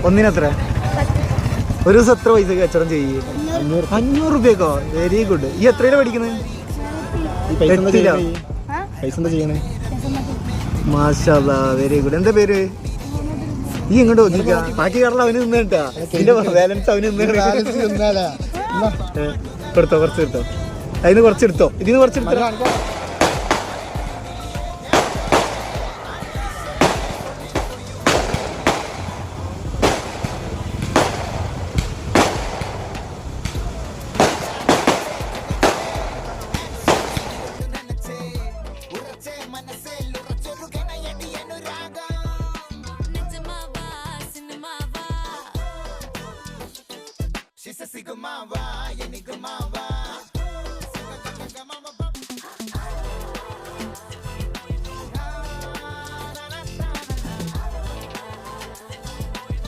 ഒന്നിനെത്ര? ഒരു ദിവസം എത്ര പൈസ കച്ചവടം ചെയ്യേ? 500 രൂപയ്ക്കോ? Very good. ഈ എത്രയിലാണ് പഠിക്കുന്നത്? മാഷാല്ലാ, വെരി ഗുഡ്. എന്താ പേര്? ഈ ഇങ്ങോട്ട് നോക്കിക്ക, ബാക്കി കടല അവന് നിന്നിട്ടാ, ഇതിന്റെ ബാലൻസ് അവന് കൊടുത്തോ, കുറച്ചെടുത്തോ, അതിന് കുറച്ചെടുത്തോ, ഇതിന് കുറച്ചെടുത്തോ. She's a Sigma,